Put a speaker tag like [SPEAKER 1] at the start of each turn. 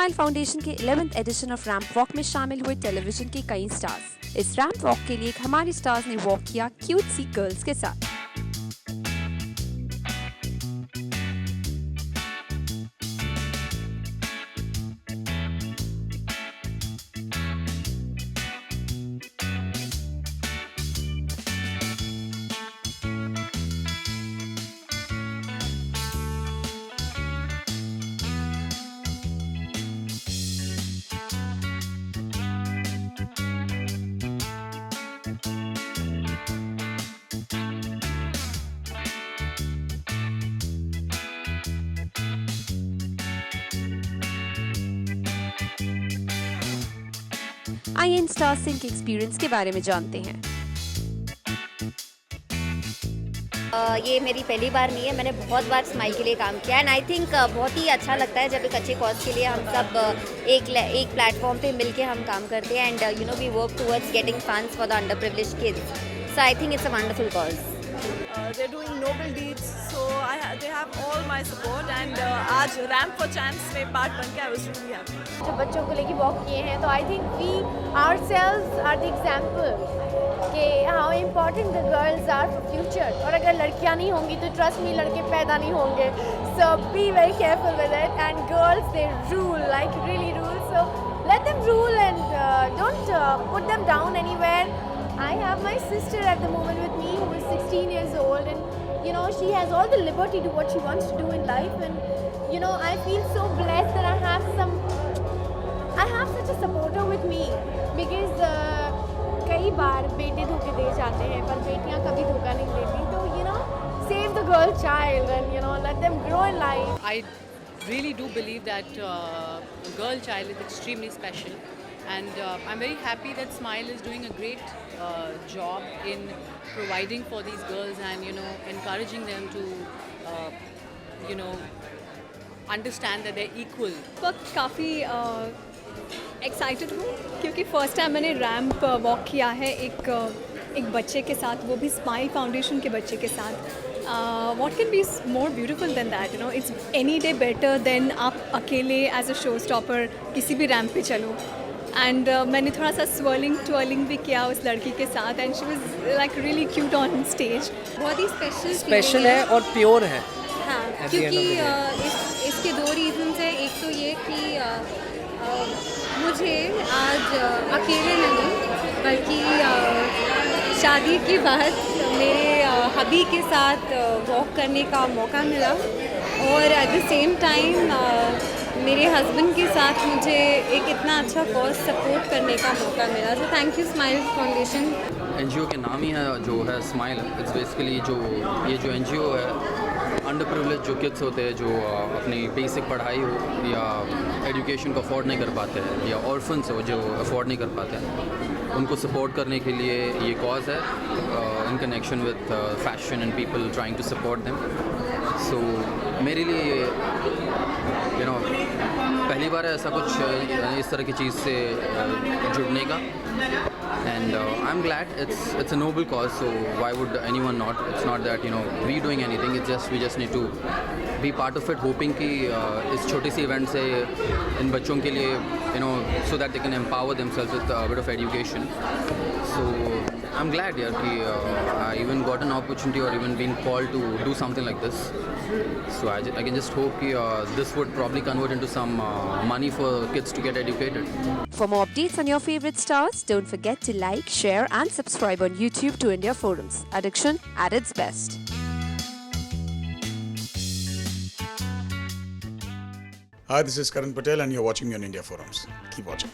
[SPEAKER 1] Smile foundation के 11th addition off ramp walk में शामिल हुए टेलीविजन के कई स्टार्स। इस रैंप वॉक के लिए हमारे स्टार्स ने वॉक किया क्यूट सी गर्ल्स के साथ। आइए इन स्टार्स से इनके एक्सपीरियंस के बारे में जानते हैं।
[SPEAKER 2] ये मेरी पहली बार नहीं है, मैंने बहुत बार स्माइल के लिए काम किया एंड आई थिंक बहुत ही अच्छा लगता है जब एक अच्छे कॉज के लिए हम सब एक प्लेटफॉर्म पे मिलके हम काम करते हैं and you know we work towards getting funds for the underprivileged kids, so I think it's a wonderful cause.
[SPEAKER 3] They're doing noble deeds, so they have all my support and आज Ramp for Chance में part बन के I was really happy.
[SPEAKER 4] जो बच्चों को लेके walk किए हैं तो I think we ourselves are the example कि how important the girls are for future, और अगर लड़कियां नहीं होंगी तो trust me लड़के पैदा नहीं होंगे, so be very careful with it and girls they rule, like really rule, so let them rule and don't put them down anywhere. I have my sister at the moment with me who is 16 years old and you know she has all the liberty to what she wants to do in life and you know I feel so blessed that I have such a supporter with me because कई बार बेटे धोखे दे जाते हैं पर बेटियां कभी धोखा नहीं देती, तो you know save the girl child and you know let them grow in life.
[SPEAKER 5] I really do believe that girl child is extremely special. And I'm very happy that Smile is doing a great job in providing for these girls and you know encouraging them to you know understand that they're equal.
[SPEAKER 6] वक्त काफ़ी excited हूँ क्योंकि first time मैंने ramp walk किया है एक बच्चे के साथ, वो भी स्माइल फाउंडेशन के बच्चे के साथ। What can be more beautiful than that? You know, it's any day better than आप अकेले एज अ शो स्टॉपर किसी भी रैंप पे चलो। एंड मैंने थोड़ा सा ट्वर्लिंग भी किया उस लड़की के साथ and she was like really cute on stage. बहुत ही
[SPEAKER 7] स्पेशल है और प्योर है।
[SPEAKER 8] हाँ, क्योंकि इसके दो रीज़न्स हैं। एक तो ये कि मुझे आज अकेले नहीं बल्कि शादी के बाद मेरे हबी के साथ वॉक करने का मौका मिला और एट द सेम टाइम मेरे हस्बैंड के साथ मुझे एक इतना अच्छा कॉज सपोर्ट करने का मौका मिला। तो thank you smile foundation.
[SPEAKER 9] NGO के नाम ही है जो है स्माइल। इट्स बेसिकली ये जो एनजीओ है अंडर प्रिविलेज जो किड्स होते हैं जो अपनी बेसिक पढ़ाई हो या एजुकेशन को अफोर्ड नहीं कर पाते हैं या ऑर्फन्स हो जो अफोर्ड नहीं कर पाते हैं, उनको सपोर्ट करने के लिए ये कॉज है in connection with fashion and people trying to support them. So मेरे लिए यू नो पहली बार है ऐसा कुछ इस तरह की चीज़ से जुड़ने का and I'm glad it's a noble cause, so why would anyone not? It's not that you know we doing anything, it's just we just need to be part of it, hoping कि इस छोटी सी event से इन बच्चों के लिए you know so that they can empower themselves with a bit of education. So I'm glad यार कि I even got an opportunity or even been called to do something like this. So I can just hope कि this would probably convert into some money for kids to get educated.
[SPEAKER 1] For more updates on your favorite stars, don't forget to like, share and subscribe on YouTube to India Forums. Addiction at its best.
[SPEAKER 10] Hi, this is Karan Patel and you're watching me on India Forums. Keep watching.